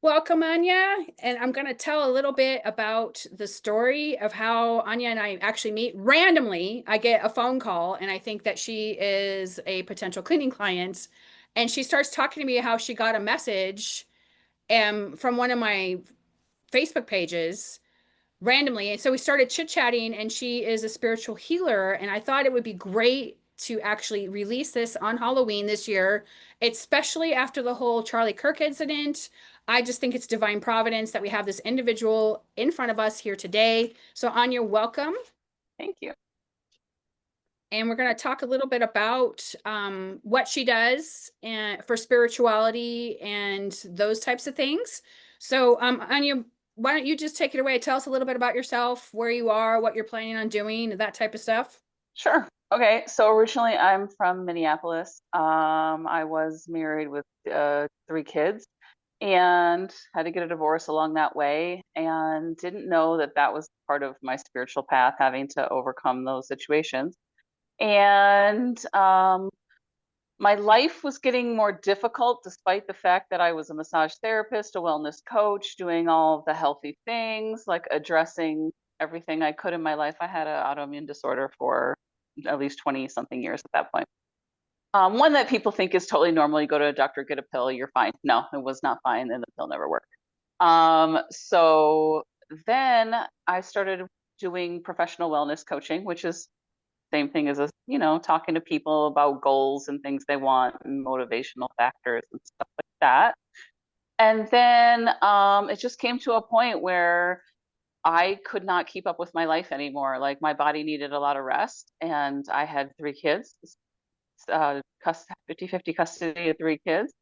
Welcome, Anya. And I'm going to tell a little bit about the story of how Anya and I actually meet. Randomly, I get a phone call, and I think that she is a potential cleaning client. And she starts talking to me how she got a message from one of my Facebook pages randomly. And so we started chit-chatting, and she is a spiritual healer. And I thought it would be great to actually release this on Halloween this year, especially after the whole Charlie Kirk incident. I just think it's divine providence that we have this individual in front of us here today. So, Anya, welcome. Thank you. And we're going to talk a little bit about what she does for spirituality and those types of things. So, Anya, why don't you just take it away? Tell us a little bit about yourself, where you are, what you're planning on doing, that type of stuff. Sure. Okay. So originally I'm from Minneapolis. I was married with three kids and had to get a divorce along that way and didn't know that that was part of my spiritual path, having to overcome those situations. And my life was getting more difficult despite the fact that I was a massage therapist, a wellness coach, doing all of the healthy things, like addressing everything I could in my life. I had an autoimmune disorder for at least 20 something years at that point. One that people think is totally normal. You go to a doctor, get a pill, you're fine. No, it was not fine, and the pill never worked. So then I started doing professional wellness coaching, which is same thing as talking to people about goals and things they want and motivational factors and stuff like that. And then it just came to a point where I could not keep up with my life anymore. Like my body needed a lot of rest, and I had three kids, 50-50 custody of three kids.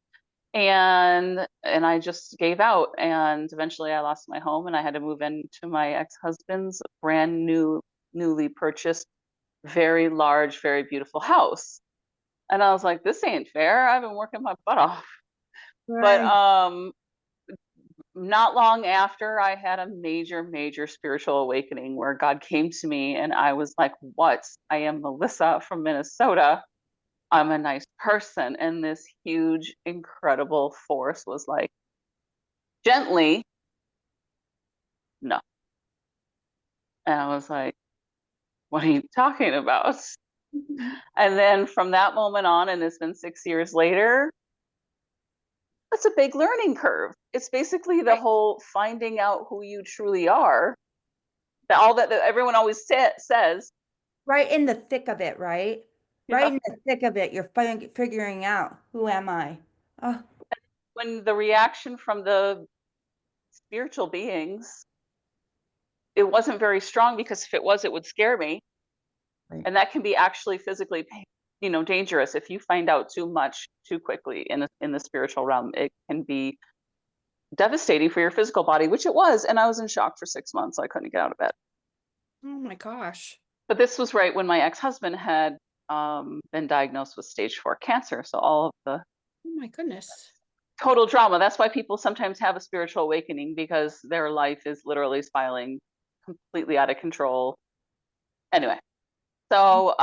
And I just gave out, and eventually I lost my home and I had to move into my ex-husband's newly purchased, very large, very beautiful house. And I was like, this ain't fair. I've been working my butt off. But Right. not long after, I had a major, major spiritual awakening where God came to me and I was like, what? I am Melissa from Minnesota. I'm a nice person. And this huge, incredible force was like, gently, no. And I was like, what are you talking about? And then from that moment on, and it's been 6 years later, it's a big learning curve. It's basically the Right. whole finding out who you truly are. That all that everyone always says. Right in the thick of it, right? Right Yeah. in the thick of it, you're figuring out who am I? Oh, When the reaction from the spiritual beings, it wasn't very strong, because if it was, it would scare me. right. And that can be actually physically, dangerous if you find out too much too quickly in the spiritual realm. It can be devastating for your physical body, which it was. And I was in shock for 6 months. So I couldn't get out of bed. Oh my gosh. But this was right when my ex-husband had been diagnosed with stage 4 cancer. So all of the Oh my goodness. total drama. That's why people sometimes have a spiritual awakening, because their life is literally spiraling completely out of control. Anyway, so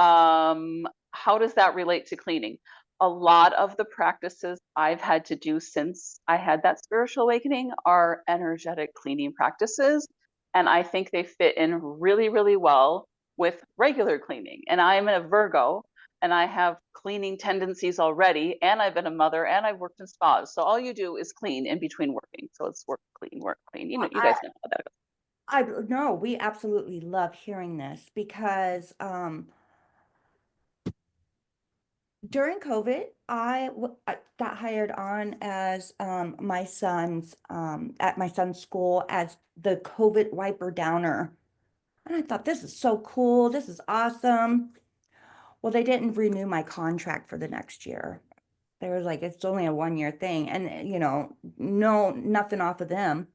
how does that relate to cleaning? A lot of the practices I've had to do since I had that spiritual awakening are energetic cleaning practices. And I think they fit in really, really well with regular cleaning. And I'm a Virgo, and I have cleaning tendencies already. And I've been a mother, and I've worked in spas. So all you do is clean in between working. So it's work, clean, work, clean. Well, You guys know how that goes. I no, we absolutely love hearing this because during COVID, I got hired on as my son's at my son's school as the COVID wiper downer. And I thought this is so cool. This is awesome. Well, they didn't renew my contract for the next year. They were like, it's only a 1 year thing. And, no, nothing off of them.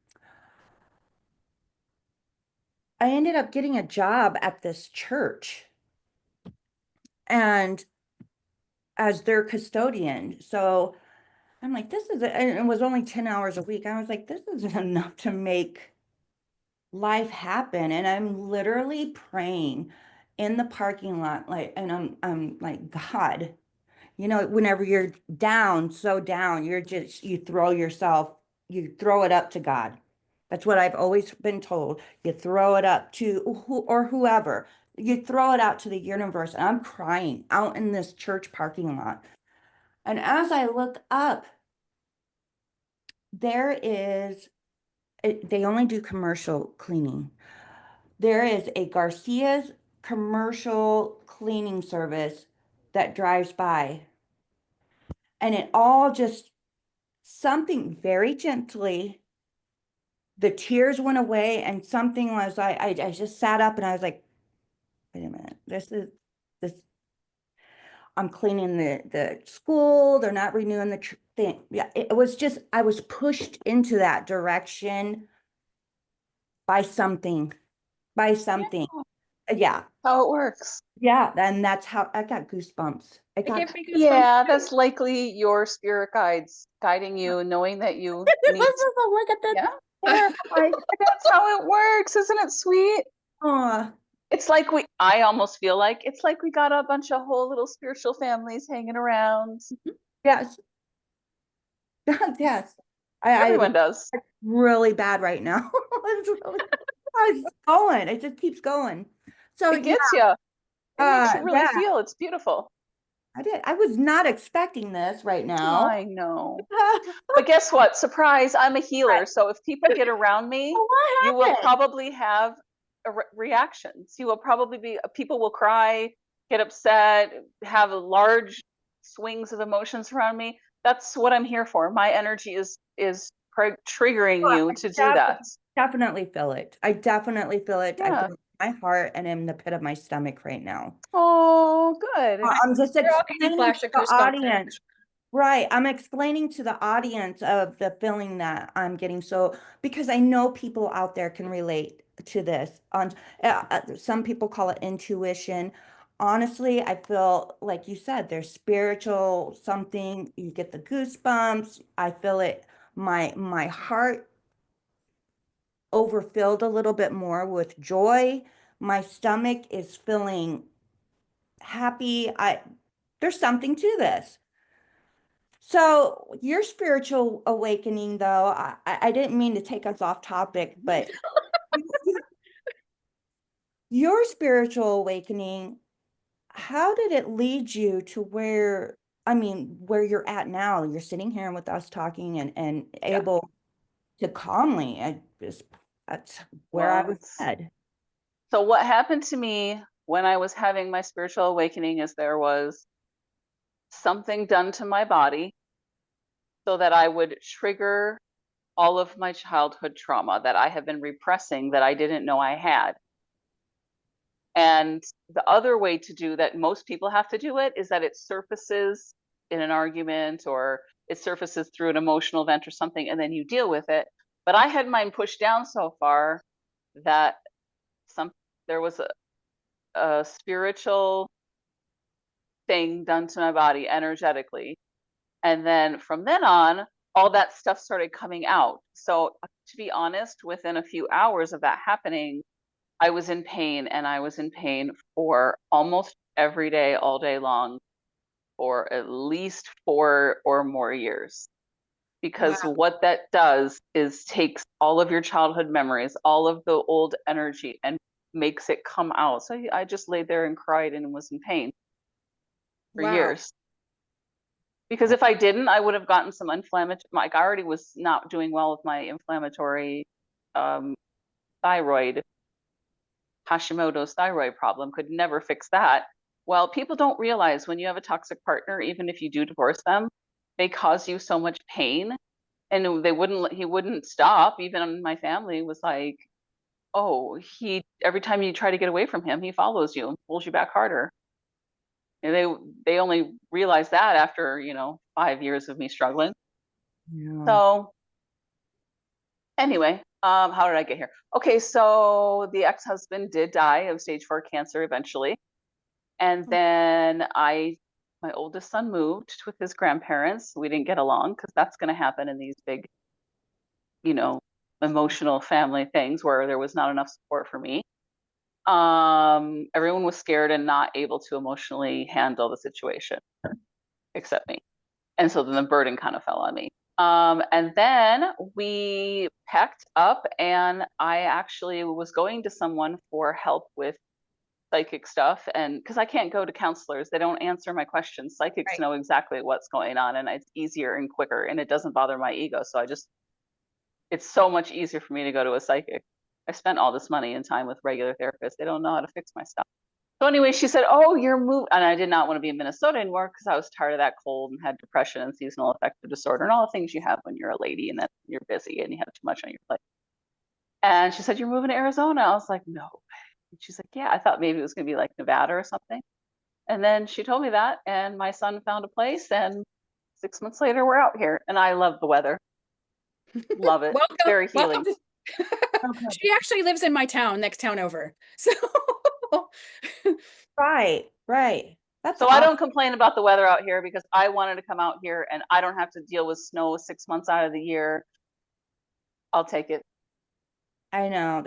I ended up getting a job at this church and as their custodian. So I'm like, and it was only 10 hours a week. I was like, this isn't enough to make life happen. And I'm literally praying in the parking lot, like, and I'm like, God, whenever you're down, so down, you throw yourself you throw it up to God. That's what I've always been told. You throw it up to who or whoever. You throw it out to the universe. And I'm crying out in this church parking lot. And as I look up, there is, they only do commercial cleaning. There is a Garcia's commercial cleaning service that drives by. And it all just something very gently, the tears went away, and something was I just sat up and I was like, wait a minute, this I'm cleaning the school, they're not renewing the thing. Yeah, it was just I was pushed into that direction by something, by something. Yeah. How it works. Yeah, and that's how I got goosebumps. I It got gave me goosebumps Yeah, too. that's likely your spirit guides guiding you, knowing that you this need. is a look at that Yeah, terrified. that's how it works. Isn't it sweet? Oh, It's like I almost feel like it's like we got a bunch of whole little spiritual families hanging around. yes. Yes. I Everyone does. it's really bad right now. It's really, it's going. It just keeps going. So It yeah, gets you. It makes you really yeah, feel. It's beautiful. I did. I was not expecting this right now. I know. But guess what? Surprise, I'm a healer. So if people get around me, you What will happened? probably have reactions. You will probably be, people will cry, get upset, have large swings of emotions around me. That's what I'm here for. My energy is triggering you to do that. Definitely feel it. I definitely feel it. I Yeah. feel it in my heart and in the pit of my stomach right now. Oh, good. I'm just You're all getting explaining to flash of the goosebumps there. audience. Right. I'm explaining to the audience of the feeling that I'm getting. So, because I know people out there can relate to this. On some people call it intuition. Honestly, I feel like you said, there's spiritual something. You get the goosebumps. I feel it. My heart overfilled a little bit more with joy. My stomach is feeling happy. There's something to this. So your spiritual awakening, though, I didn't mean to take us off topic, but your spiritual awakening, how did it lead you to where, I mean, where you're at now? You're sitting here with us talking and Yeah. able to calmly, that's where I Well, was head. so what happened to me when I was having my spiritual awakening is there was something done to my body so that I would trigger all of my childhood trauma that I have been repressing that I didn't know I had. And the other way to do that, most people have to do it, is that it surfaces in an argument or it surfaces through an emotional event or something, and then you deal with it. But I had mine pushed down so far that some there was a spiritual thing done to my body energetically. And then from then on, all that stuff started coming out. So, to be honest, within a few hours of that happening, I was in pain and I was in pain for almost every day, all day long, for at least 4 or more years. Wow. Because what that does is takes all of your childhood memories, all of the old energy, and makes it come out. So I just laid there and cried and was in pain for Wow. years. Because if I didn't, I would have gotten some inflammatory. Like I already was not doing well with my inflammatory thyroid, Hashimoto's thyroid problem. Could never fix that. Well, people don't realize when you have a toxic partner, even if you do divorce them, they cause you so much pain, and he wouldn't stop. Even my family was like, "Oh, he every time you try to get away from him, he follows you and pulls you back harder." And they only realized that after 5 years of me struggling. Yeah. So anyway, how did I get here? Okay, so the ex-husband did die of stage 4 cancer eventually. And then my oldest son moved with his grandparents. We didn't get along because that's going to happen in these big, you know, emotional family things where there was not enough support for me. Everyone was scared and not able to emotionally handle the situation except me. And so then the burden kind of fell on me. And then we packed up, and I actually was going to someone for help with psychic stuff. And because I can't go to counselors, they don't answer my questions. Psychics Right. know exactly what's going on, and it's easier and quicker, and it doesn't bother my ego. So it's so much easier for me to go to a psychic. I spent all this money and time with regular therapists. They don't know how to fix my stuff. So anyway, she said, "Oh, you're moving," and I did not want to be in Minnesota anymore because I was tired of that cold and had depression and seasonal affective disorder and all the things you have when you're a lady and that you're busy and you have too much on your plate. And she said, "You're moving to Arizona." I was like, "No." And she's like, "Yeah." I thought maybe it was going to be like Nevada or something. And then she told me that, and my son found a place, and 6 months later, we're out here, and I love the weather. Love it. It's Welcome, very welcome healing. to Okay. She actually lives in my town, next town over. So Right, right. That's So I awesome. don't complain about the weather out here because I wanted to come out here and I don't have to deal with snow 6 months out of the year. I'll take it. I know.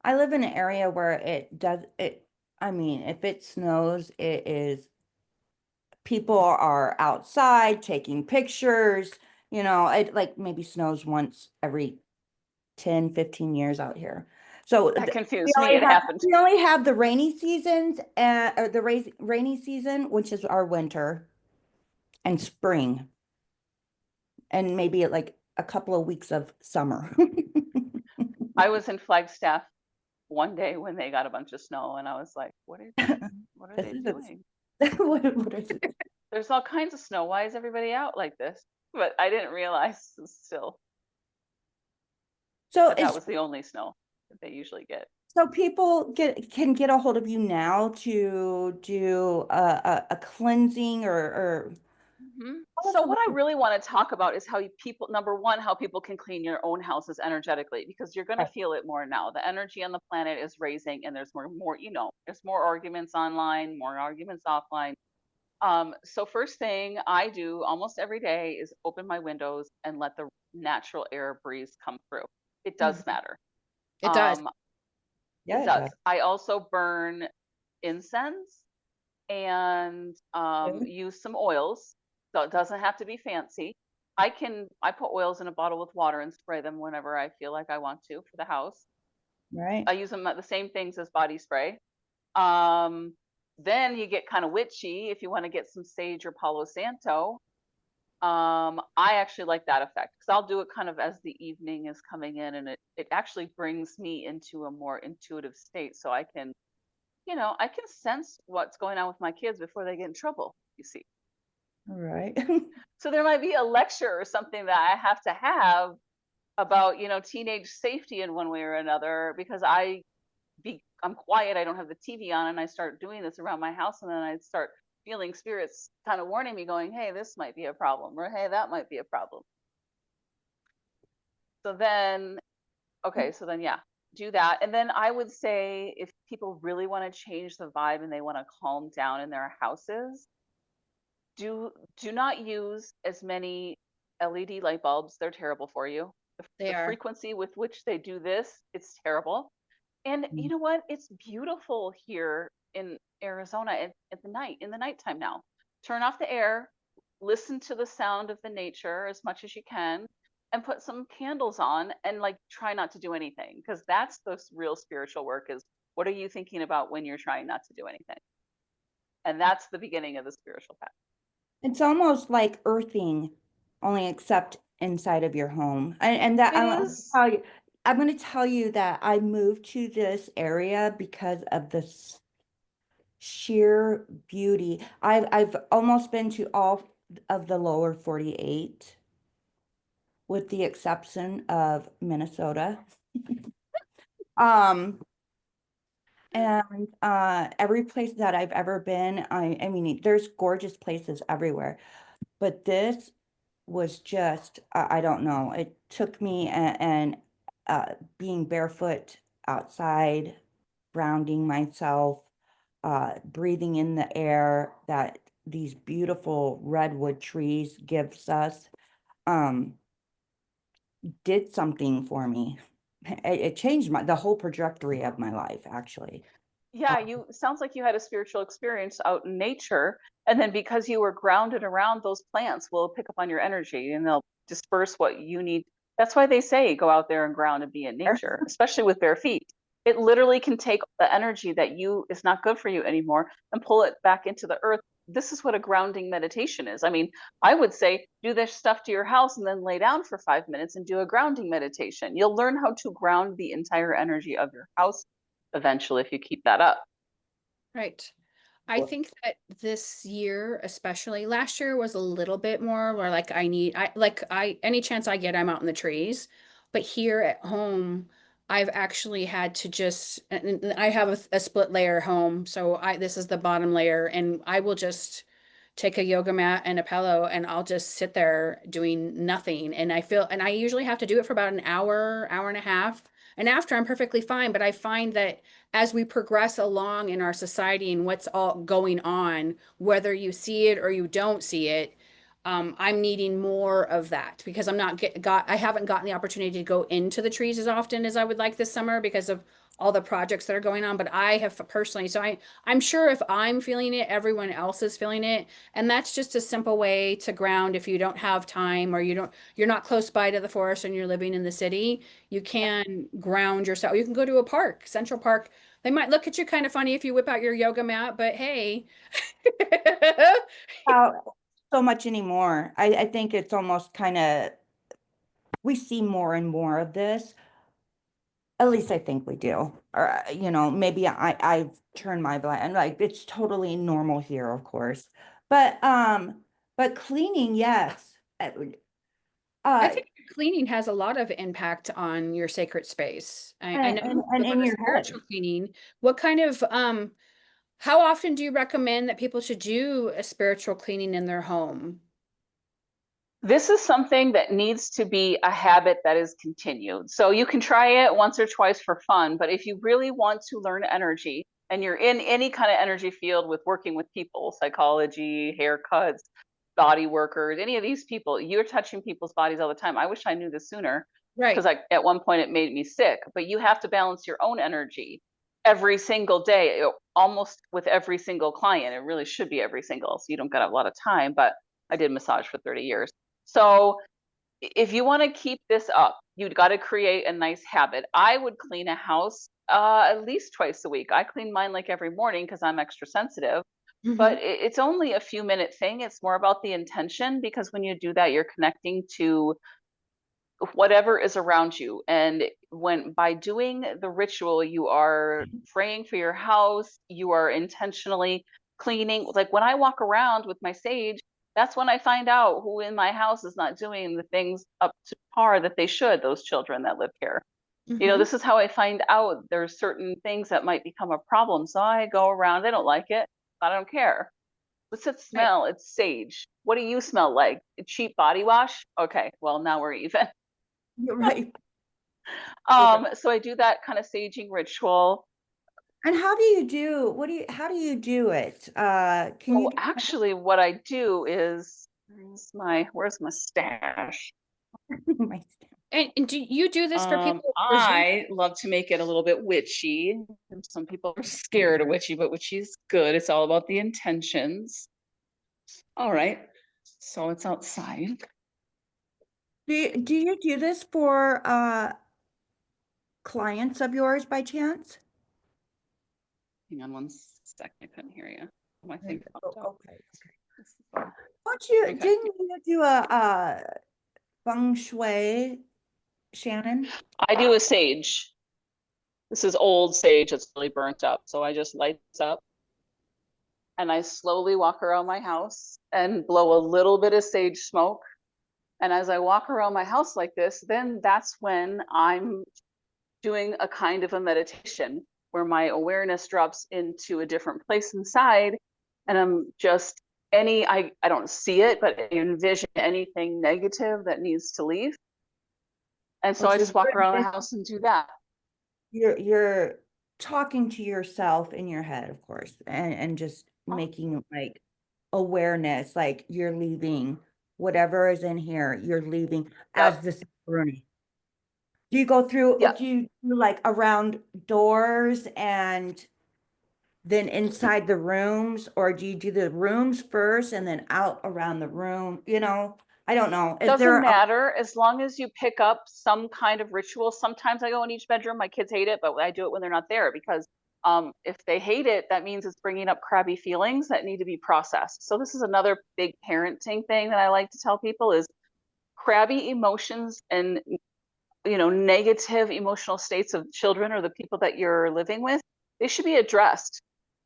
I live in an area where I mean, if it snows, it is, people are outside taking pictures, it like maybe snows once every 10, 15 years out here. So That we confused me. only It have happened. we only have the rainy seasons, or the rainy season, which is our winter and spring, and maybe like a couple of weeks of summer. I was in Flagstaff one day when they got a bunch of snow and I was like, what are This they is doing? what is it? There's all kinds of snow. Why is everybody out like this? But I didn't realize still So that that it's was the only snow that they usually get. so people can get a hold of you now to do a cleansing, or Mhm. tell us So a what I little. really want to talk about is how people, number one, how people can clean your own houses energetically, because you're going to Right. feel it more now. The energy on the planet is raising, and there's more, there's more arguments online, more arguments offline. So first thing I do almost every day is open my windows and let the natural air breeze come through. It does Mhm. matter. it does. Um, Yeah, it it does. does. I also burn incense and Okay. use some oils. So it doesn't have to be fancy. I put oils in a bottle with water and spray them whenever I feel like I want to for the house. Right. I use them at the same things as body spray. Um, then you get kind of witchy if you want to get some sage or Palo Santo. I actually like that effect because I'll do it kind of as the evening is coming in, and it actually brings me into a more intuitive state, so I can sense what's going on with my kids before they get in trouble, you see. All right. So there might be a lecture or something that I have to have about, teenage safety in one way or another because I'm quiet, I don't have the TV on, and I start doing this around my house, and then I start feeling spirits kind of warning me, going, "Hey, this might be a problem," or "Hey, that might be a problem." So then, okay, so then yeah, do that. And then I would say if people really want to change the vibe and they want to calm down in their houses, do not use as many LED light bulbs. They're terrible for you. They The are. frequency with which they do this, it's terrible. And you Mm. know what? It's beautiful here in Arizona at the night, in the nighttime now. Turn off the air, listen to the sound of the nature as much as you can, and put some candles on and like try not to do anything because that's the real spiritual work is what are you thinking about when you're trying not to do anything? And that's the beginning of the spiritual path. It's almost like earthing, only except inside of your home. And that It is. I'm going to tell you that I moved to this area because of the sheer beauty. I've almost been to all of the lower 48, with the exception of Minnesota. Um, and every place that I've ever been, I mean, there's gorgeous places everywhere, but this was just, I don't know. It took me, and being barefoot outside, grounding myself, breathing in the air that these beautiful redwood trees gives us, um, did something for me. It changed the whole trajectory of my life, actually. Yeah, you sounds like you had a spiritual experience out in nature, and then because you were grounded around those plants will pick up on your energy and they'll disperse what you need. That's why they say go out there and ground and be in nature, especially with bare feet. It literally can take the energy that you is not good for you anymore and pull it back into the earth. This is what a grounding meditation is. I mean, I would say do this stuff to your house and then lay down for 5 minutes and do a grounding meditation. You'll learn how to ground the entire energy of your house eventually if you keep that up. Right. I think that this year, especially last year was a little bit more where like any chance I get, I'm out in the trees. But here at home, I've actually had to just, and I have a split layer home. So this is the bottom layer and I will just take a yoga mat and a pillow and I'll just sit there doing nothing. And I usually have to do it for about an hour, hour and a half. And after I'm perfectly fine. But I find that as we progress along in our society and what's all going on, whether you see it or you don't see it, I'm needing more of that because I haven't gotten the opportunity to go into the trees as often as I would like this summer because of all the projects that are going on. But I have personally, I'm sure if I'm feeling it, everyone else is feeling it. And that's just a simple way to ground if you don't have time or you're not close by to the forest and you're living in the city. You can ground yourself. You can go to a park, Central Park. They might look at you kind of funny if you whip out your yoga mat, but hey. How so much anymore. I think it's almost kind of, we see more and more of this. At least I think we do. Or, maybe I've turned my blind, like it's totally normal here, of course. But cleaning, yes. I Uh, think cleaning has a lot of impact on your sacred space. I know you and do a in lot of your head. spiritual cleaning. What kind of how often do you recommend that people should do a spiritual cleaning in their home? This is something that needs to be a habit that is continued. So you can try it once or twice for fun, but if you really want to learn energy and you're in any kind of energy field with working with people, psychology, haircuts, body workers, any of these people, you're touching people's bodies all the time. I wish I knew this sooner because Right. at one point it made me sick, but you have to balance your own energy every single day, almost with every single client. It really should be every single, so you don't got a lot of time, but I did massage for 30 years. So if you want to keep this up, you've got to create a nice habit. I would clean a house at least twice a week. I clean mine like every morning because I'm extra sensitive, but Hmm. it's only a few minute thing. It's more about the intention because when you do that, you're connecting to whatever is around you. And when by doing the ritual, you are praying for your house, you are intentionally cleaning. Like when I walk around with my sage, that's when I find out who in my house is not doing the things up to par that they should, those children that live here. Hmm. This is how I find out there's certain things that might become a problem. So I go around, they don't like it. I don't care. What's it Right. smell? It's sage. What do you smell like? A cheap body wash? Okay, well, now we're even. You're right. So I do that kind of saging ritual. And how do you do it? Can you Oh, do actually, what I do is where's my stash? my And do you do this for people with residue? I love to make it a little bit witchy. Some people are scared of witchy, but witchy's good. It's all about the intentions. All right. So it's outside. do you do this for clients of yours by chance? Hang on one second. I couldn't hear you. My thing Oh, popped up. okay. This is fun. Okay. Didn't you do a feng shui, Shannon? I do a sage. This is old sage that's really burnt up. So I just light this up and I slowly walk around my house and blow a little bit of sage smoke. And as I walk around my house like this, then that's when I'm doing a kind of a meditation where my awareness drops into a different place inside. And I'm just I don't see it, but I envision anything negative that needs to leave. And Oh, so I so just walk around the house and do that. you're talking to yourself in your head, of course, and just Oh, making like awareness, like you're leaving whatever is in here, you're leaving as yep. this Rooney. Do you go through, Yeah. do you do like around doors and then inside the rooms, or do you do the rooms first and then out around the room? You know, I don't know. Is Doesn't there a, matter as long as you pick up some kind of ritual. Sometimes I go in each bedroom. My kids hate it, but I do it when they're not there because if they hate it, that means it's bringing up crabby feelings that need to be processed. So this is another big parenting thing that I like to tell people is crabby emotions and negative emotional states of children or the people that you're living with, they should be addressed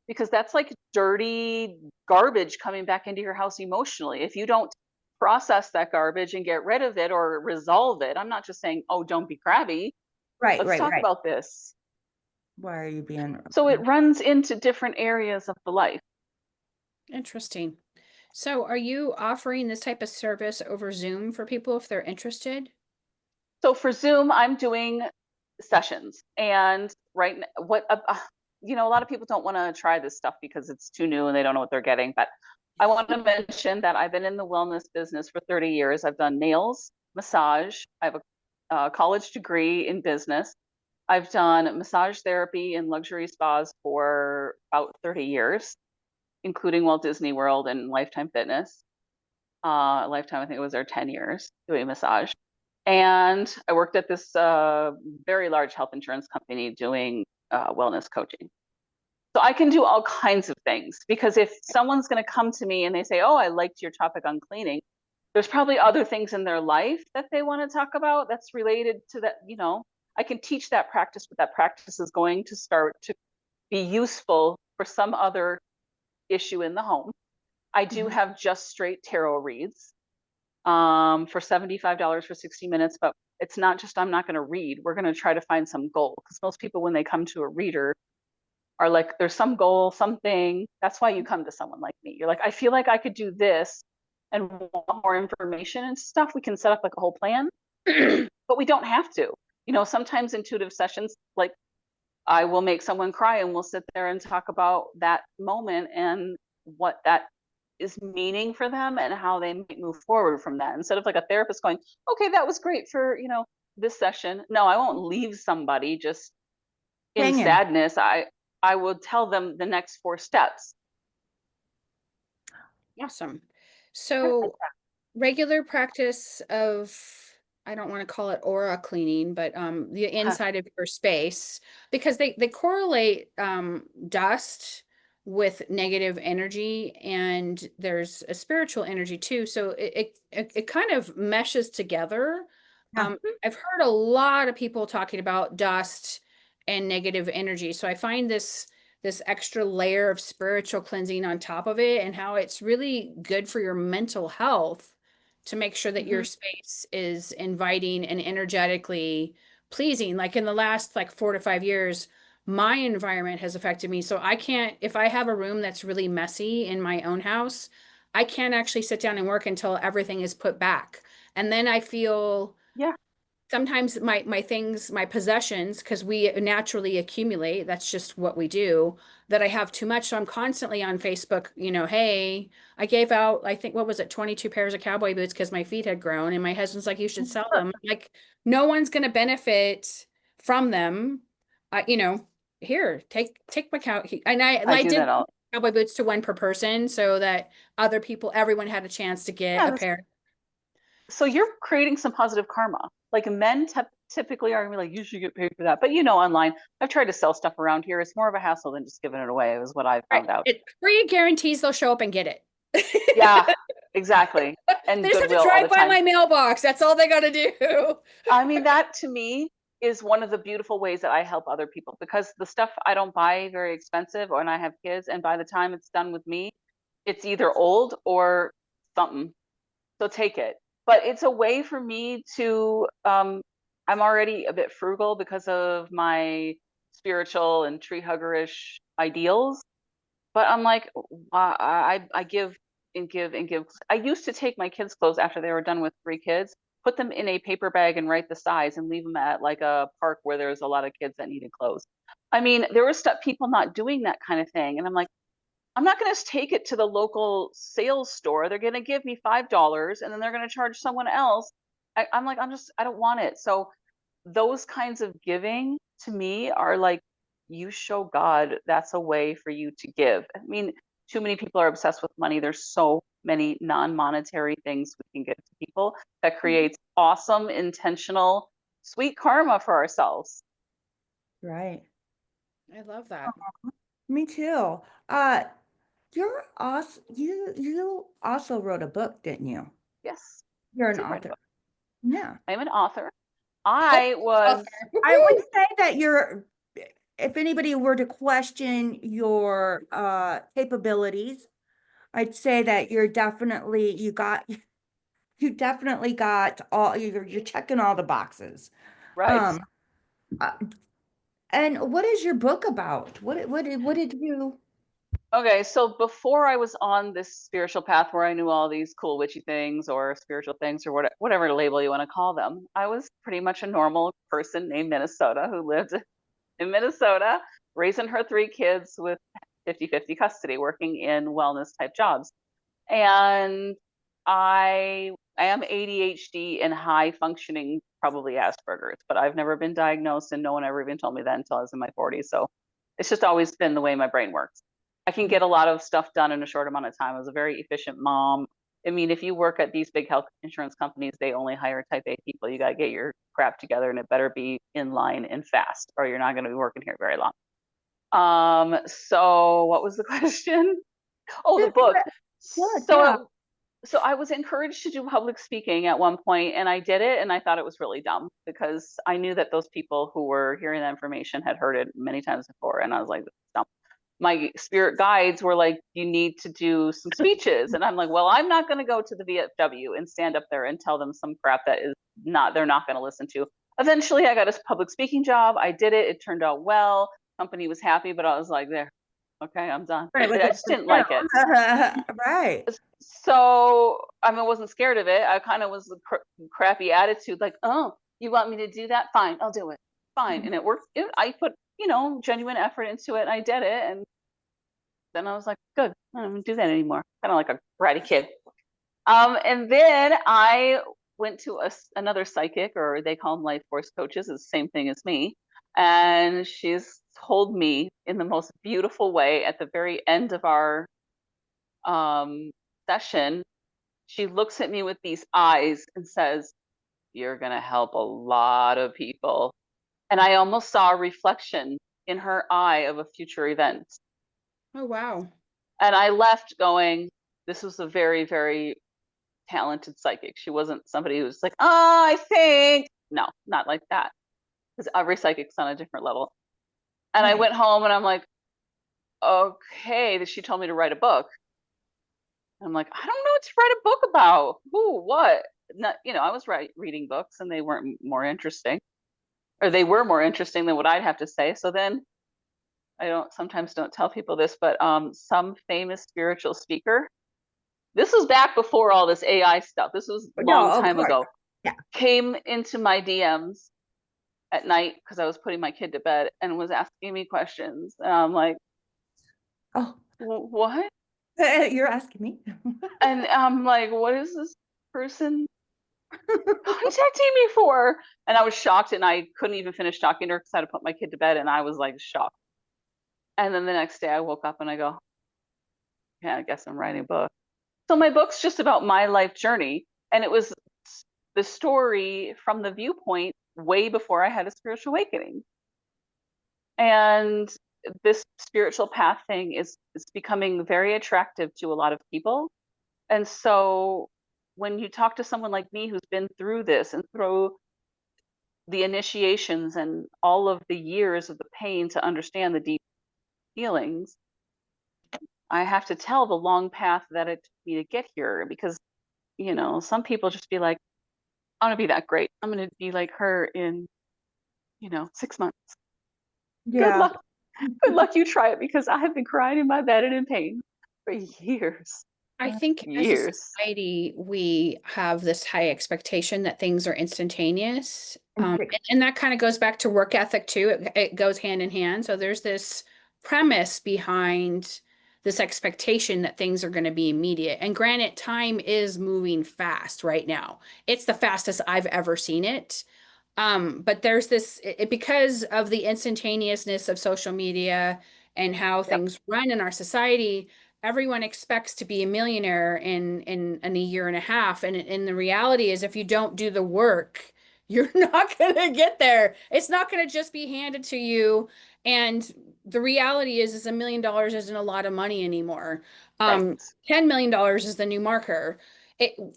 because that's like dirty garbage coming back into your house emotionally. If you don't process that garbage and get rid of it or resolve it, I'm not just saying, oh, don't be crabby. right, Let's right, talk right. about this. Why are you being, So it runs into different areas of the life. Interesting. So are you offering this type of service over Zoom for people if they're interested? So for Zoom, I'm doing sessions, and right what a lot of people don't want to try this stuff because it's too new and they don't know what they're getting. But I want to mention that I've been in the wellness business for 30 years. I've done nails, massage. I have a college degree in business. I've done massage therapy in luxury spas for about 30 years, including Walt Disney World and Lifetime Fitness. Lifetime, I think it was there 10 years doing massage. And I worked at this very large health insurance company doing wellness coaching. So I can do all kinds of things because if someone's going to come to me and they say, oh, I liked your topic on cleaning, there's probably other things in their life that they want to talk about that's related to that. I can teach that practice, but that practice is going to start to be useful for some other issue in the home. I do Mhm. have just straight tarot reads for $75 for 60 minutes, but it's not just I'm not going to read. We're going to try to find some goal because most people, when they come to a reader, are like, there's some goal, something. That's why you come to someone like me. You're like, I feel like I could do this and want more information and stuff. We can set up like a whole plan, but we don't have to. Sometimes intuitive sessions, like I will make someone cry and we'll sit there and talk about that moment and what that is meaning for them and how they might move forward from that instead of like a therapist going, okay, that was great for this session. No, I won't leave somebody just in hanging? sadness. I will tell them the next 4 steps. Awesome. So regular practice of, I don't want to call it aura cleaning, but the inside of your space, because they correlate dust with negative energy, and there's a spiritual energy too. So it kind of meshes together. Yeah. I've heard a lot of people talking about dust and negative energy. So I find this extra layer of spiritual cleansing on top of it, and how it's really good for your mental health to make sure that your Mm-hmm. space is inviting and energetically pleasing. Like in the last like 4 to 5 years, my environment has affected me. So I can't, if I have a room that's really messy in my own house, I can't actually sit down and work until everything is put back. And then I feel Yeah. sometimes my things, my possessions, because we naturally accumulate, that's just what we do, that I have too much. So I'm constantly on Facebook, hey, I gave out, I think, what was it, 22 pairs of cowboy boots because my feet had grown. And my husband's like, you should sell them. Like, no one's going to benefit from them. Here, take my cow. And I I do did that all. cowboy boots to one per person so that other people, everyone had a chance to get Yeah. a pair. So you're creating some positive karma. Like men typically are gonna be like, you should get paid for that. But online, I've tried to sell stuff around here. It's more of a hassle than just giving it away, is what I Right. found out. It free guarantees they'll show up and get it. Yeah, exactly. They And just have to goodwill all drive the by time. my mailbox. That's all they got to do. I mean, that to me is one of the beautiful ways that I help other people because the stuff I don't buy very expensive and I have kids, and by the time it's done with me, it's either old or something. So take it. But it's a way for me to I'm already a bit frugal because of my spiritual and tree huggerish ideals. But I'm like, I give and give and give. I used to take my kids' clothes after they were done with 3 kids, put them in a paper bag and write the size and leave them at like a park where there's a lot of kids that needed clothes. I mean, there was stuff people not doing that kind of thing. And I'm like, I'm not going to take it to the local sales store. They're going to give me $5 and then they're going to charge someone else. I don't want it. So those kinds of giving to me are like you show God that's a way for you to give. I mean, too many people are obsessed with money. There's so many non-monetary things we can give to people that creates awesome, intentional, sweet karma for ourselves. Right. I love that. Me too. You're also you also wrote a book, didn't you? Yes, You're I an did write a author. book. Yeah. I'm an author. Oh, I was, author. I would Woo-hoo! say that you're, if anybody were to question your capabilities, I'd say that you definitely got all you're checking all the boxes. right. Um uh, and what is your book about? What did you Okay, so before I was on this spiritual path where I knew all these cool witchy things or spiritual things or whatever label you want to call them, I was pretty much a normal person named Minnesota who lived in Minnesota, raising her three kids with 50-50 custody, working in wellness type jobs. And I am ADHD and high functioning, probably Asperger's, but I've never been diagnosed and no one ever even told me that until I was in my 40s. So it's just always been the way my brain works. I can get a lot of stuff done in a short amount of time. I was a very efficient mom. I mean, if you work at these big health insurance companies, they only hire type A people. You got to get your crap together and it better be in line and fast, or you're not going to be working here very long. So what was the question? Oh, the just book. good, yeah. So I was encouraged to do public speaking at one point, and I did it, and I thought it was really dumb because I knew that those people who were hearing that information had heard it many times before, and I was like, dumb. My spirit guides were like, you need to do some speeches, and I'm like, well, I'm not going to go to the VFW and stand up there and tell them some crap that is not they're not going to listen to. Eventually, I got a public speaking job. I did it. It turned out well. Company was happy, but I was like, there, okay, I'm done. Right, was I it just for didn't like it. you? Right. So I mean, I wasn't scared of it. I kind of was a crappy attitude, like, oh, you want me to do that? Fine, I'll do it. Fine, and it worked. I put genuine effort into it, and I did it. And then I was like, good, I don't do that anymore. Kind of like a bratty kid. And then I went to another psychic, or they call them life force coaches. It's the same thing as me. And she's told me in the most beautiful way at the very end of our session, she looks at me with these eyes and says, you're going to help a lot of people. And I almost saw a reflection in her eye of a future event. Oh, wow. And I left going, this was a very, very talented psychic. She wasn't somebody who was like, oh, I think. No, not like that. Because every psychic's on a different level. And I Right. went home and I'm like, okay, she told me to write a book. I'm like, I don't know what to write a book about. Who, what? Not, I was reading books and they weren't more interesting, or they were more interesting than what I'd have to say. So then sometimes don't tell people this, but some famous spiritual speaker, this was back before all this AI stuff. This was a long No, of time course. ago. Yeah. Came into my DMs at night because I was putting my kid to bed and was asking me questions. And I'm like, Oh, what? you're asking me. And I'm like, what is this person contacting me for? And I was shocked and I couldn't even finish talking to her because I had to put my kid to bed and I was like shocked. And then the next day I woke up and I go, yeah, I guess I'm writing a book. So my book's just about my life journey. And it was the story from the viewpoint way before I had a spiritual awakening. And this spiritual path thing is becoming very attractive to a lot of people. And so when you talk to someone like me who's been through this and through the initiations and all of the years of the pain to understand the deep feelings, I have to tell the long path that it took me to get here because, some people just be like, I want to be that great. I'm going to be like her in, 6 months. Good Yeah. luck. Good luck you try it because I have been crying in my bed and in pain for years. I think as a Years. society, we have this high expectation that things are instantaneous. And And that kind of goes back to work ethic too. It goes hand in hand. So there's this premise behind this expectation that things are going to be immediate. And granted, time is moving fast right now. It's the fastest I've ever seen it. But there's this because of the instantaneousness of social media and how Yep. things run in our society, everyone expects to be a millionaire in a year and a half. And the reality is if you don't do the work, you're not gonna get there. It's not gonna just be handed to you. And the reality is $1 million isn't a lot of money anymore. Right. $10 million is the new marker.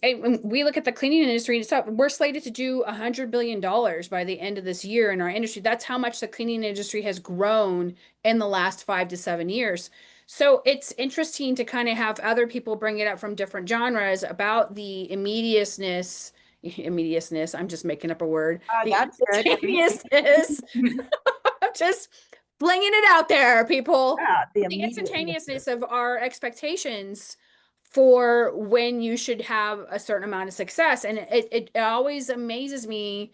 When we look at the cleaning industry and stuff, we're slated to do $100 billion by the end of this year in our industry. That's how much the cleaning industry has grown in the last 5 to 7 years. So it's interesting to kind of have other people bring it up from different genres about the immediateness, I'm just making up a word, the That's good. instantaneousness. I'm just flinging it out there, people. Yeah, the The immediateness. instantaneousness of our expectations for when you should have a certain amount of success. And it always amazes me,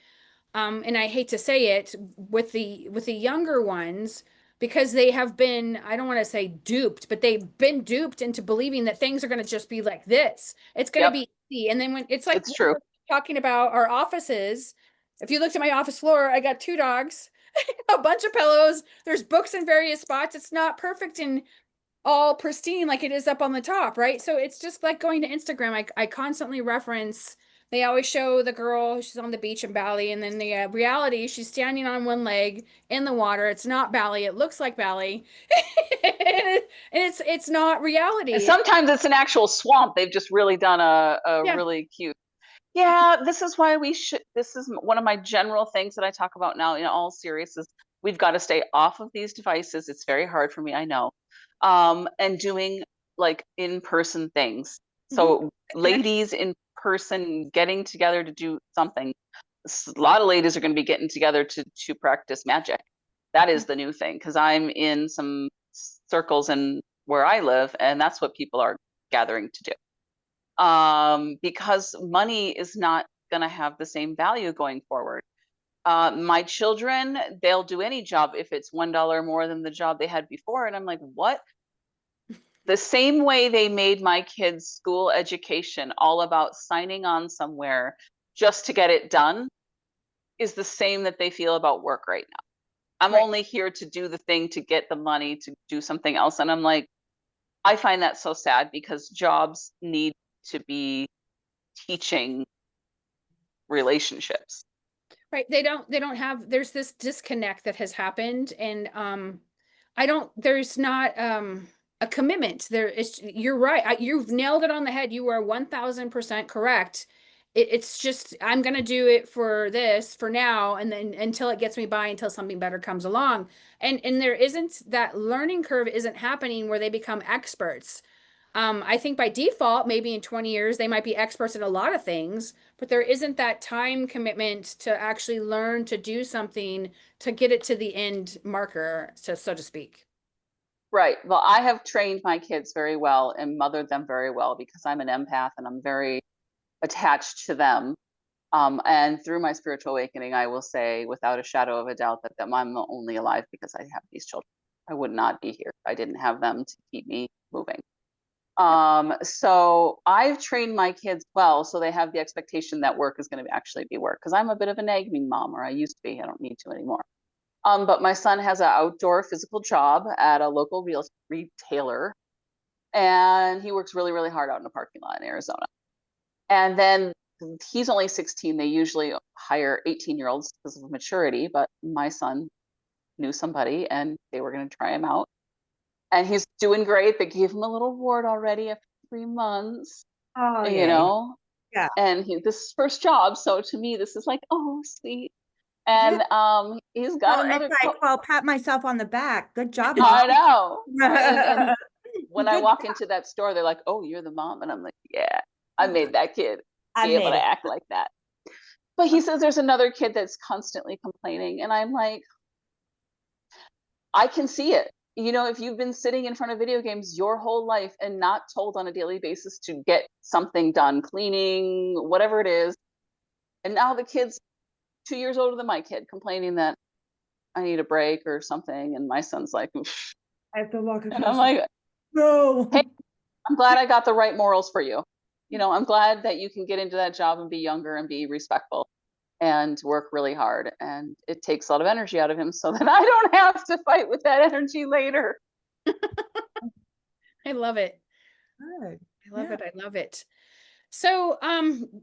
and I hate to say it, with the younger ones, because they have been, I don't want to say duped, but they've been duped into believing that things are going to just be like this. It's going to Yep. be easy. And then when it's like It's true. talking about our offices, if you looked at my office floor, I got 2 dogs, a bunch of pillows, there's books in various spots. It's not perfect and all pristine like it is up on the top, right? So it's just like going to Instagram. I constantly reference, they always show the girl, she's on the beach in Bali, and then the reality, she's standing on one leg in the water. It's not Bali, it looks like Bali. And it's not And reality. sometimes it's an actual swamp. They've just really done a Yeah. really cute. Yeah, this is why we should. This is one of my general things that I talk about now in all seriousness. We've got to stay off of these devices. It's very hard for me, I know. And doing like in-person things. Mhm. So ladies in person getting together to do something. A lot of ladies are going to be getting together to practice magic. That is the new thing because I'm in some circles and where I live, and that's what people are gathering to do. Because money is not going to have the same value going forward. My children, they'll do any job if it's $1 more than the job they had before. And I'm like, what? The same way they made my kids' school education all about signing on somewhere just to get it done is the same that they feel about work right now. I'm Right. only here to do the thing to get the money to do something else. And I'm like, I find that so sad because jobs need to be teaching relationships. Right. They don't have, there's this disconnect that has happened. And I don't, there's not a commitment. There is, you're right. You've nailed it on the head. You are 1000% correct. It's just, I'm gonna do it for this for now, and then until it gets me by, until something better comes along. And there isn't, that learning curve isn't happening where they become experts. I think by default, maybe in 20 years, they might be experts in a lot of things, but there isn't that time commitment to actually learn to do something to get it to the end marker, so to speak. Right. Well, I have trained my kids very well and mothered them very well because I'm an empath and I'm very attached to them. And through my spiritual awakening, I will say without a shadow of a doubt that I'm only alive because I have these children. I would not be here if I didn't have them to keep me moving. Yep. So I've trained my kids well, so they have the expectation that work is going to actually be work. Because I'm a bit of a nagging mom, or I used to be. I don't need to anymore. But my son has an outdoor physical job at a local retailer, and he works really, really hard out in a parking lot in Arizona. And then he's only 16. They usually hire 18-year-olds because of maturity, but my son knew somebody and they were going to try him out. And he's doing great. They gave him a little award already after 3 months, Oh, you yay. know, Yeah. and this is his first job. So to me, this is like, oh, sweet. Yeah. And he's got Well, it's another like, well, pat myself on the back. Good job, mom. I know. And when I Good walk job. into that store, they're like, "Oh, you're the mom," and I'm like, "Yeah, I made that kid I be able made to it. act like that." But he says there's another kid that's constantly complaining, and I'm like, I can see it. You know, if you've been sitting in front of video games your whole life and not told on a daily basis to get something done, cleaning, whatever it is, and now the kid's 2 years older than my kid, complaining that I need a break or something, and my son's like, "Oof." I have to walk And I'm across. like, No. "Hey, I'm glad I got the right morals for you. You know, I'm glad that you can get into that job and be younger and be respectful. and work really hard. And it takes a lot of energy out of him so that I don't have to fight with that energy later. I love it. Good. I love Yeah. it. I love it. So,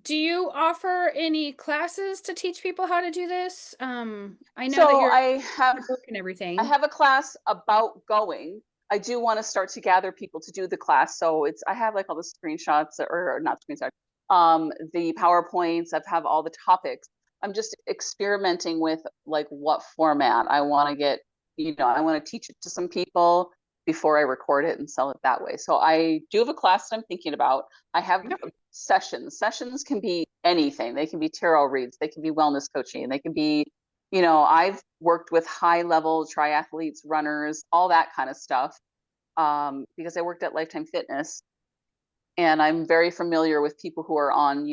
do you offer any classes to teach people how to do this? I know that So you're I have your book and I everything. have a class about going. I do want to start to gather people to do the class. So I have like all the screenshots or not screenshots, the PowerPoints. I have all the topics. I'm just experimenting with like what format I want to get, I want to teach it to some people before I record it and sell it that way. So I do have a class that I'm thinking about. I have Yeah. sessions. Sessions can be anything. They can be tarot reads, they can be wellness coaching, they can be, I've worked with high level triathletes, runners, all that kind of stuff, because I worked at Lifetime Fitness, and I'm very familiar with people who are on,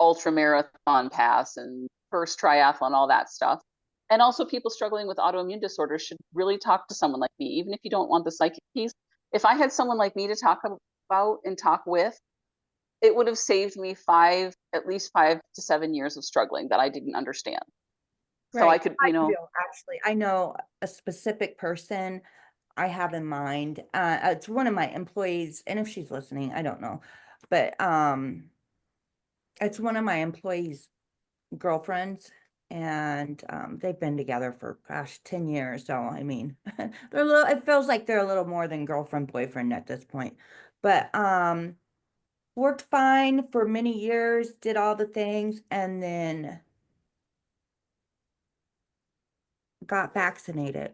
ultra marathon paths and first triathlon, all that stuff. And also people struggling with autoimmune disorders should really talk to someone like me, even if you don't want the psychic piece. If I had someone like me to talk about and talk with, it would have saved me at least 5 to 7 years of struggling that I didn't understand. So I Right. could, I do, actually. I know a specific person I have in mind. It's one of my employees, and if she's listening, I don't know. But it's one of my employees' girlfriends, and they've been together for, gosh, 10 years. So I mean, they're a little, it feels like they're a little more than girlfriend, boyfriend at this point. But worked fine for many years, did all the things, and then got vaccinated.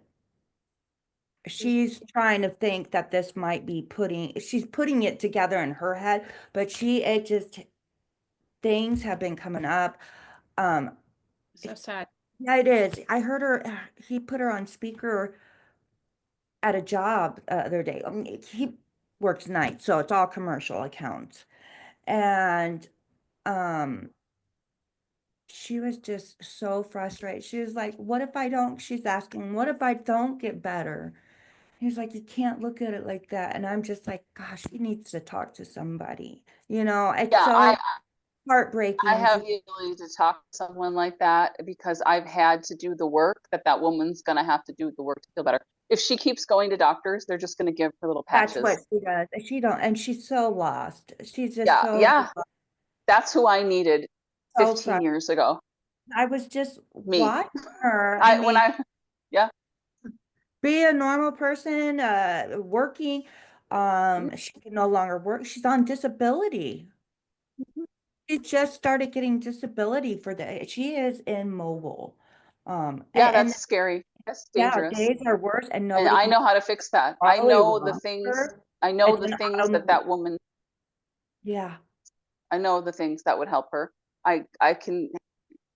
She's trying to think that this might be she's putting it together in her head, but it just, things have been coming up. Um, So sad. yeah, it is. I heard he put her on speaker at a job the other day. I mean, he works nights, so it's all commercial accounts. And um, she was just so frustrated. She was like, what if I don't, she's asking, what if I don't get better? He's like, you can't look at it like that. And I'm just like, gosh, he needs to talk to somebody. It's yeah, so I heartbreaking have to, the ability to talk to someone like that because I've had to do the work that woman's going to have to do the work to feel better. If she keeps going to doctors, they're just going to give her little that's what patches. she does. She don't, and she's so lost. She's just Yeah, so, yeah, that's who I needed so 15 frustrated. years ago. I was just Me. watching her. I I when mean, I yeah. be a normal person, working. She can no longer work. She's on disability. She just started getting disability for she is immobile. Yeah, And that's scary. That's yeah, dangerous. days are worse and And nobody I can know how to fix that. probably run her. I know It's the an things auto, that woman, yeah, I know the things that would help her. I can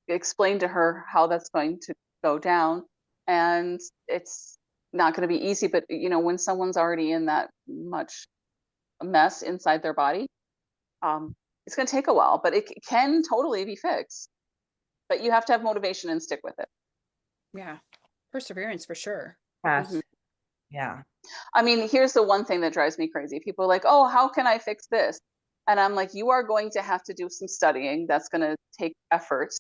explain to her how that's going to go down, and it's not going to be easy, but when someone's already in that much mess inside their body, it's going to take a while, but it can totally be fixed. But you have to have motivation and stick with it. Yeah. Perseverance for sure. Mhm. yes, yeah. I mean, here's the one thing that drives me crazy. People are like, oh, how can I fix this? And I'm like, you are going to have to do some studying. That's going to take effort.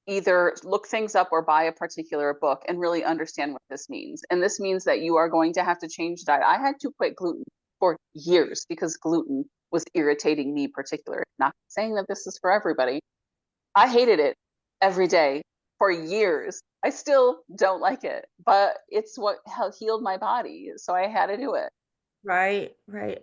Either look things up or buy a particular book and really understand what this means. And this means that you are going to have to change diet. I had to quit gluten for years because gluten was irritating me particularly. Not saying that this is for everybody. I hated it every day for years. I still don't like it, but it's what healed my body. So I had to do it. Right, right.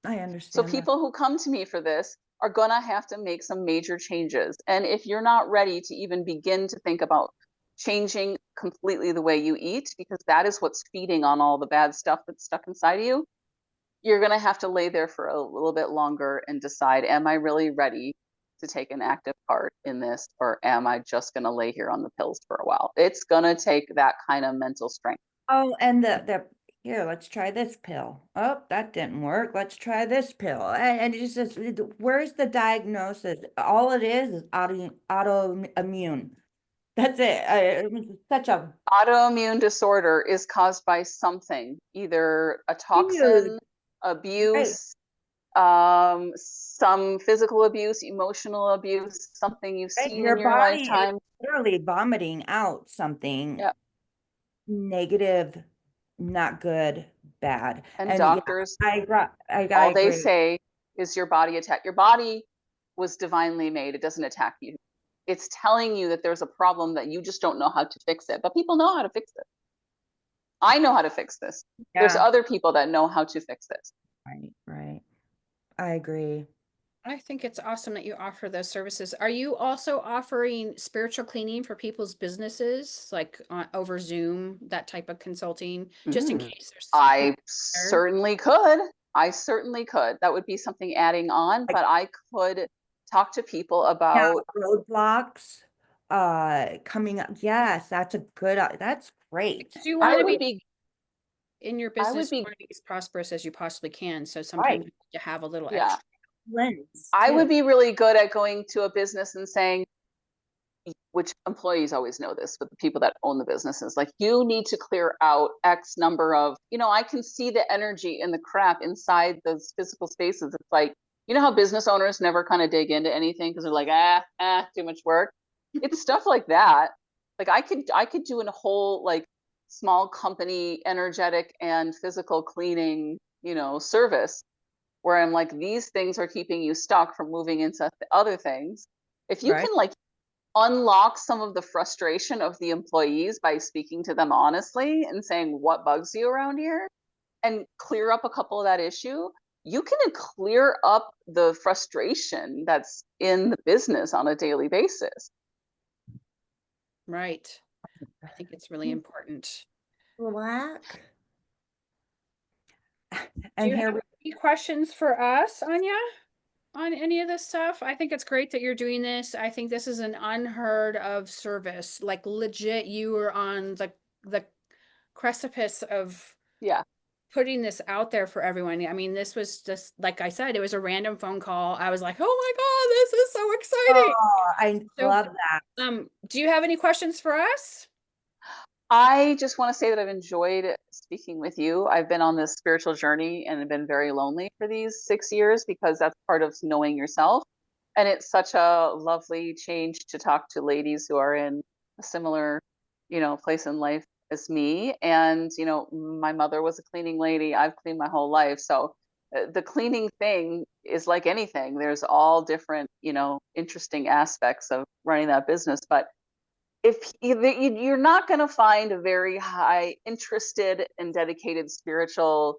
I So understand that. people who come to me for this are going to have to make some major changes. And if you're not ready to even begin to think about changing completely the way you eat, because that is what's feeding on all the bad stuff that's stuck inside of you, you're going to have to lay there for a little bit longer and decide, am I really ready to take an active part in this, or am I just going to lay here on the pills for a while? It's going to take that kind of mental strength. Oh, and the here, let's try this pill. Oh, that didn't work. Let's try this pill. And it's just, where's the diagnosis? All it is autoimmune. That's it. It's such a Autoimmune disorder is caused by something, either a huge, toxin, right? abuse, some physical abuse, emotional abuse, something you've Right? seen Your in your body is lifetime. literally vomiting out something Yeah. negative, not good, bad. And And yeah, doctors, I all they agree. say is your body attack. Your body was divinely made. It doesn't attack you. It's telling you that there's a problem that you just don't know how to fix it. But people know how to fix it. I know how to fix this. There's Yeah, other people that know how to fix this. right, right. I agree. I think it's awesome that you offer those services. Are you also offering spiritual cleaning for people's businesses, like over Zoom, that type of consulting, just in case there's I people there? certainly could. I certainly could. That would be something adding on, Like but I could talk to people now, about, roadblocks, coming up. Yes, that's a good, that's great. Because you want I to would be be, in your I would business, you be, want to be as prosperous as you possibly can. So Right. sometimes you have to have a little yeah, extra. Lens I too. would be really good at going to a business and saying, which employees always know this, but the people that own the businesses, like, you need to clear out X number of, I can see the energy and the crap inside those physical spaces. It's like, how business owners never kind of dig into anything because they're like, too much work. It's stuff like that. Like, I could do a whole, like, small company energetic and physical cleaning, service where I'm like, these things are keeping you stuck from moving into other things. If you Right. can, like, unlock some of the frustration of the employees by speaking to them honestly and saying what bugs you around here and clear up a couple of that issue, you can clear up the frustration that's in the business on a daily basis. Right. I think it's really important. Black. Do And you here have we any questions for us, Anya, on any of this stuff? I think it's great that you're doing this. I think this is an unheard of service. Like legit, you were on the precipice of Yeah. putting this out there for everyone. I mean, this was just like I said, it was a random phone call. I was like, "Oh my God, this is so exciting." I So, love that. do you have any questions for us? I just want to say that I've enjoyed speaking with you. I've been on this spiritual journey and been very lonely for these 6 years because that's part of knowing yourself. And it's such a lovely change to talk to ladies who are in a similar, place in life as me. And, my mother was a cleaning lady. I've cleaned my whole life. So the cleaning thing is like anything. There's all different, interesting aspects of running that business. But if you're not going to find a very high interested and dedicated spiritual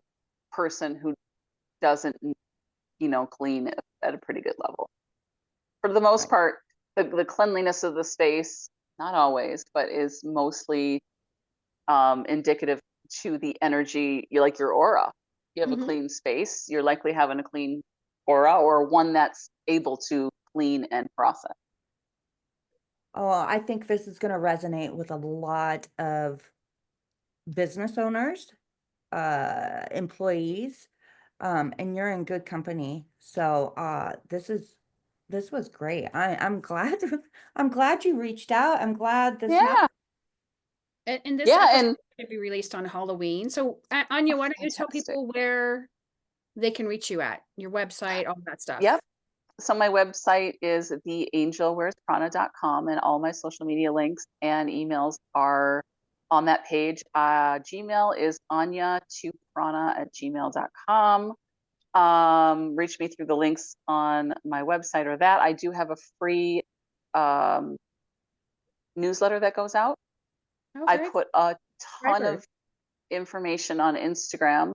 person who doesn't clean at a pretty good level for the most Right. part. The cleanliness of the space, not always, but is mostly indicative to the energy, you like your aura. You have a Mhm. clean space, you're likely having a clean aura or one that's able to clean and process. Oh, I think this is going to resonate with a lot of business owners, employees, and you're in good company. So, this was great. I'm glad I'm glad you reached out. I'm glad this happened. Yeah. And this Yeah. episode And will be released on Halloween. So, Anya, why don't you tell fantastic. people where they can reach you at, your website, all that Yep. stuff? So my website is theangelwearsprana.com, and all my social media links and emails are on that page. Gmail is anya2prana@gmail.com. Reach me through the links on my website or that. I do have a free um, newsletter that goes out. Oh, I very put a ton subscriber. of information on Instagram.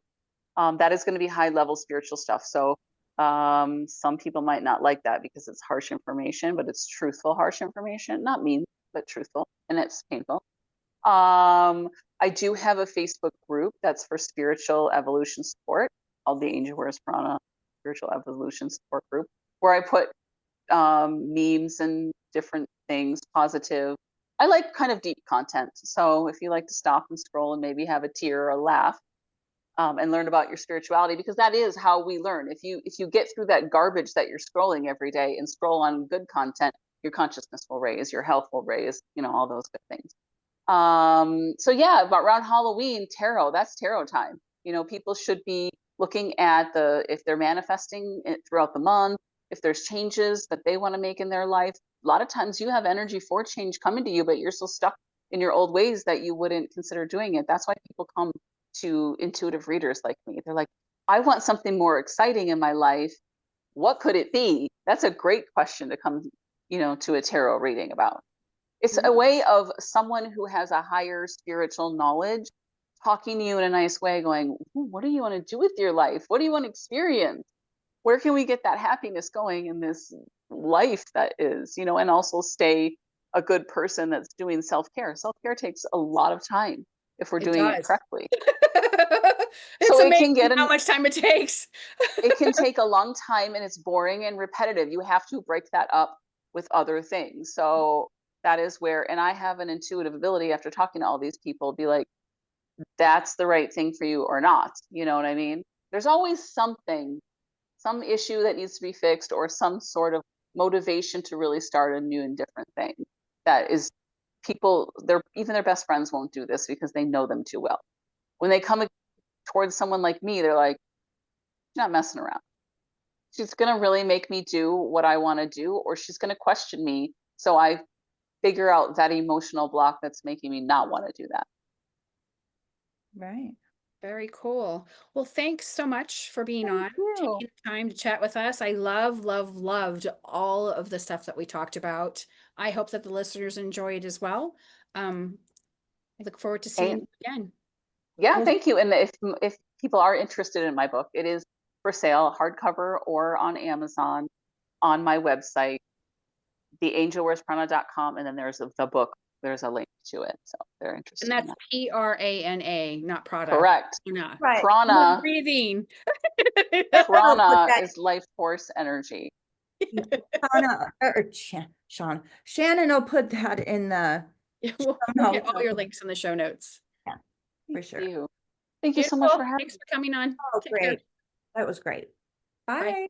That is going to be high level spiritual stuff. So some people might not like that because it's harsh information, but it's truthful, harsh information, not mean, but truthful, and it's painful. I do have a Facebook group that's for spiritual evolution support called the Angel Wears Prana Spiritual Evolution Support Group, where I put memes and different things, positive. I like kind of deep content. So if you like to stop and scroll and maybe have a tear or a laugh, and learn about your spirituality, because that is how we learn. If you get through that garbage that you're scrolling every day and scroll on good content, your consciousness will raise, your health will raise, all those good things. So yeah, but around Halloween, tarot, that's tarot time. People should be looking at if they're manifesting it throughout the month, if there's changes that they want to make in their life. A lot of times you have energy for change coming to you, but you're so stuck in your old ways that you wouldn't consider doing it. That's why people come to intuitive readers like me. They're like, I want something more exciting in my life. What could it be? That's a great question to come, to a tarot reading about. It's a way of someone who has a higher spiritual knowledge talking to you in a nice way, going, what do you want to do with your life? What do you want to experience? Where can we get that happiness going in this life that is, and also stay a good person that's doing self-care. Self-care takes a lot of time if we're It doing it does. correctly. It's So it can amazing get how much time it takes. it can take a long time, and it's boring and repetitive. You have to break that up with other things. So that is where, and I have an intuitive ability after talking to all these people, be like, that's the right thing for you or not. You know what I mean? There's always something, some issue that needs to be fixed, or some sort of motivation to really start a new and different thing. That is, people, even their best friends won't do this because they know them too well. When they come towards someone like me, they're like, she's not messing around. She's going to really make me do what I want to do, or she's going to question me. So I figure out that emotional block that's making me not want to do that. Right. Very cool. Well, thanks so much for being on, you. taking the time to chat with us. I loved all of the stuff that we talked about. I hope that the listeners enjoyed as well. I look forward to seeing you again. Yeah, thank you. And if people are interested in my book, it is for sale, hardcover or on Amazon, on my website, theangelwearsprana.com, and then there's the book. There's a link to it, so if they're interested. And in that's that. Prana, not Prada. Correct. Prana. Right. Prana. Breathing. Prana is life force energy. Shauna, Sean, Shannon will put that in the We'll get all your links in the show notes. Yeah, for sure. Thank you so much for having me. Thanks for coming on. Oh, Take care. great. That was great. Bye. Bye.